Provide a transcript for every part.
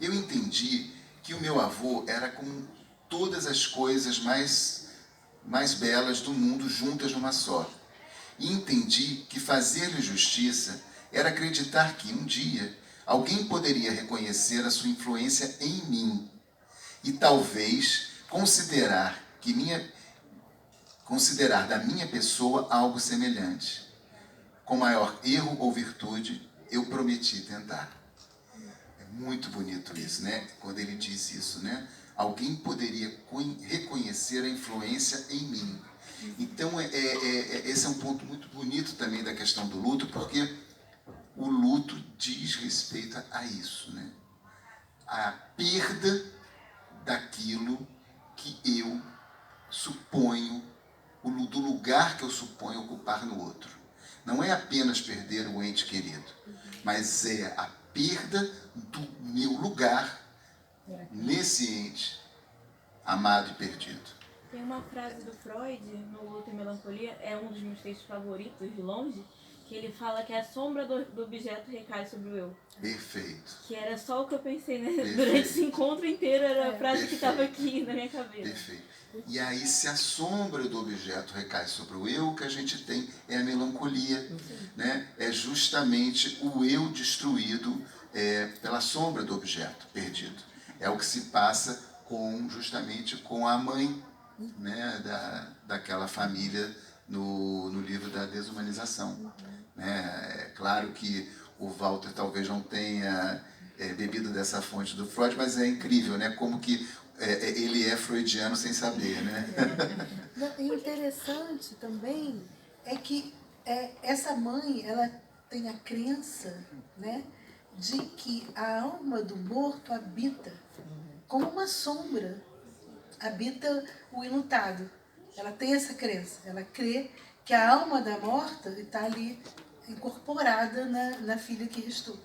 Eu entendi que o meu avô era como todas as coisas mais belas do mundo juntas numa só. E entendi que fazer-lhe justiça era acreditar que, um dia, alguém poderia reconhecer a sua influência em mim e talvez considerar da minha pessoa algo semelhante. Com maior erro ou virtude, eu prometi tentar. É muito bonito isso, né? Quando ele diz isso, né? Alguém poderia reconhecer a influência em mim. Então, esse é um ponto muito bonito também da questão do luto, porque o luto diz respeito a isso, né? A perda daquilo que eu suponho, do lugar que eu suponho ocupar no outro. Não é apenas perder o ente querido, mas é a perda do meu lugar nesse ente amado e perdido. Tem uma frase do Freud, no Luto e Melancolia, é um dos meus textos favoritos, de longe, que ele fala que a sombra do objeto recai sobre o eu. Perfeito. Que era só o que eu pensei, né? Durante esse encontro inteiro, era a frase que estava aqui na minha cabeça. Perfeito. E aí, se a sombra do objeto recai sobre o eu, o que a gente tem é a melancolia, né? É justamente o eu destruído pela sombra do objeto perdido. É o que se passa justamente com a mãe, né, daquela família no livro da Desumanização. Né? É claro que o Walter talvez não tenha bebido dessa fonte do Freud, mas é incrível, né? Como que ele é freudiano sem saber, né? E interessante também é que essa mãe, ela tem a crença, né, de que a alma do morto habita como uma sombra, habita o enlutado. Ela tem essa crença, ela crê que a alma da morta está ali incorporada na filha que restou.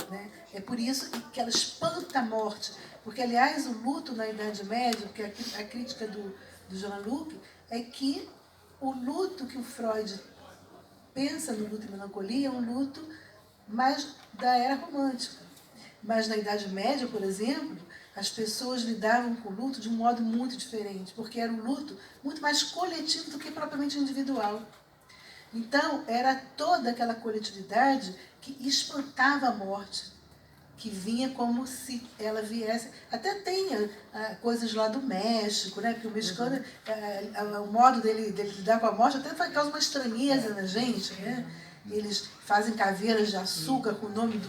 Né? É por isso que ela espanta a morte, porque, aliás, o luto na Idade Média, porque a crítica do Jean-Luc é que o luto que o Freud pensa no Luto e Melancolia é um luto mais da era romântica. Mas na Idade Média, por exemplo, as pessoas lidavam com o luto de um modo muito diferente, porque era um luto muito mais coletivo do que propriamente individual. Então, era toda aquela coletividade que espantava a morte, que vinha como se ela viesse. Até tem coisas lá do México, né? Porque o mexicano, o modo dele lidar com a morte até causa uma estranheza na gente, né? Eles fazem caveiras de açúcar com o nome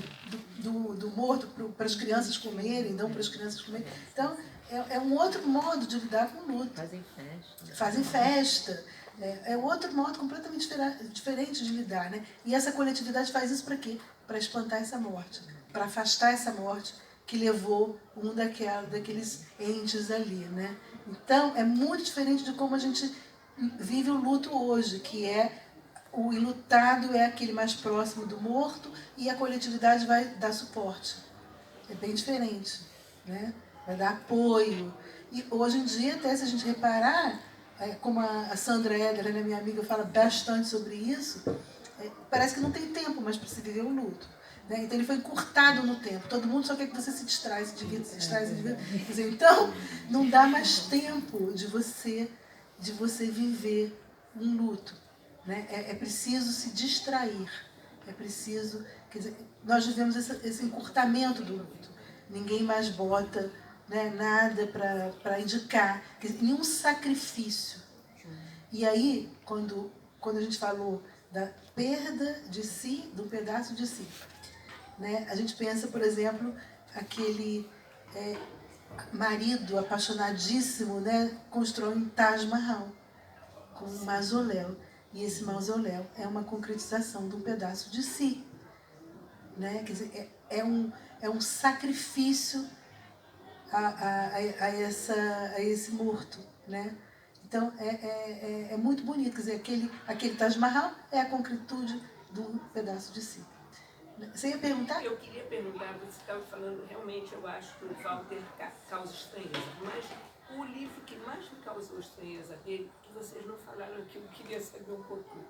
do morto para as crianças comerem, dão para as crianças comerem. Então, é um outro modo de lidar com o luto. Fazem festa. Fazem festa. É outro modo completamente diferente de lidar, né? E essa coletividade faz isso para quê? Para espantar essa morte, para afastar essa morte que levou um daqueles entes ali, né? Então, é muito diferente de como a gente vive o luto hoje, que é o enlutado é aquele mais próximo do morto e a coletividade vai dar suporte. É bem diferente, né? Vai dar apoio. E hoje em dia, até se a gente reparar, como a Sandra Eder, né, minha amiga, fala bastante sobre isso, parece que não tem tempo mais para se viver o luto. Né? Então ele foi encurtado no tempo. Todo mundo só quer que você se distraia, se divirta, se distraia, se divirta. Quer dizer, então, não dá mais tempo de você viver um luto. Né? É preciso se distrair. É preciso... Quer dizer, nós vivemos esse encurtamento do luto. Ninguém mais bota, né, nada para indicar. Quer dizer, nenhum sacrifício. E aí, quando a gente falou da perda de si, do pedaço de si, né, a gente pensa, por exemplo, aquele marido apaixonadíssimo, né, constrói um Taj Mahal, com um mausoléu. E esse mausoléu é uma concretização de um pedaço de si. Né? Quer dizer, é um sacrifício a esse morto. Né? Então, é muito bonito. Quer dizer, aquele Taj Mahal é a concretude de um pedaço de si. Você ia perguntar? Eu queria perguntar, você estava falando, realmente eu acho que o Walter causa estranheza, mas O livro que mais me causou estranheza dele, que vocês não falaram que eu queria saber um pouquinho.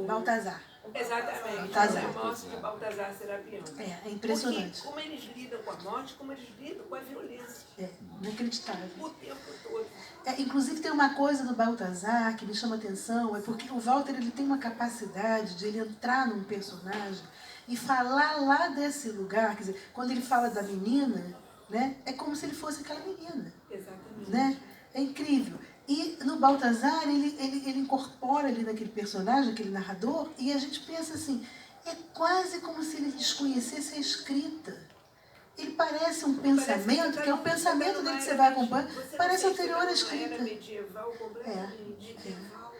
Baltazar. Exatamente. Baltazar. A morte de Baltazar Serapião. É impressionante. Porque como eles lidam com a morte, como eles lidam com a violência. É inacreditável. O tempo todo. Inclusive tem uma coisa no Baltazar que me chama atenção, é porque o Walter ele tem uma capacidade de ele entrar num personagem e falar lá desse lugar, quer dizer, quando ele fala da menina, né, é como se ele fosse aquela menina. Exatamente. Né? É incrível. E no Baltazar, ele incorpora ali naquele personagem, aquele narrador, e a gente pensa assim, é quase como se ele desconhecesse a escrita. Ele parece um pensamento, que é o pensamento dele que você vai acompanhando, parece anterior à escrita. Era medieval, completamente medieval.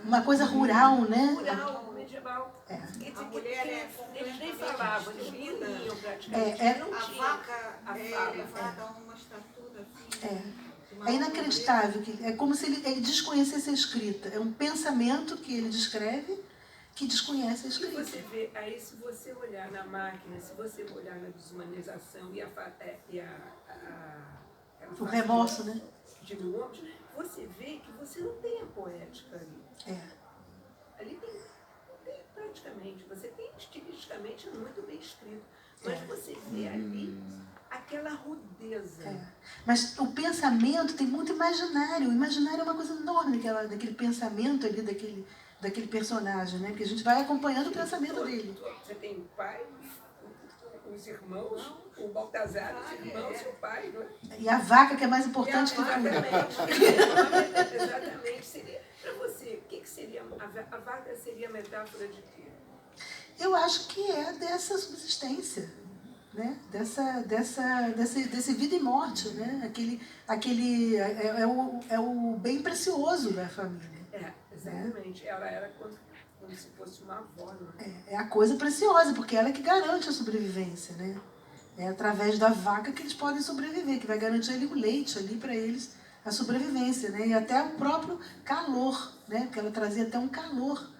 Uma coisa rural, né? Rural, medieval. A mulher é Eles nem falavam, eles liam praticamente. Não a tinha vaca a é fala. elevada a uma estatura assim. É inacreditável, é como se ele desconhecesse a escrita. É um pensamento que ele descreve que desconhece a E escrita. você vê, aí se você olhar na máquina, se você olhar na desumanização e O remorso, né? de mil homens, você vê que você não tem a poética ali. Ali não tem praticamente, você tem estilisticamente muito bem escrito, mas você vê ali aquela rudeza. Mas o pensamento tem muito imaginário. O imaginário é uma coisa enorme daquele pensamento ali, daquele personagem, né? Porque a gente vai acompanhando o pensamento dele. Você tem o pai, os irmãos, o Baltazar, os irmãos, o pai, não é? E a vaca, que é mais importante que tudo. Exatamente. Seria, para você, o que seria? A vaca seria a metáfora de quê? Eu acho que é dessa subsistência, né? Desse vida e morte, né? É o bem precioso da família. Exatamente. Ela era como se fosse uma avó, não é? É a coisa preciosa, porque ela é que garante a sobrevivência, né? É através da vaca que eles podem sobreviver, que vai garantir ali o leite ali para eles, a sobrevivência, né? E até o próprio calor, né? Porque ela trazia até um calor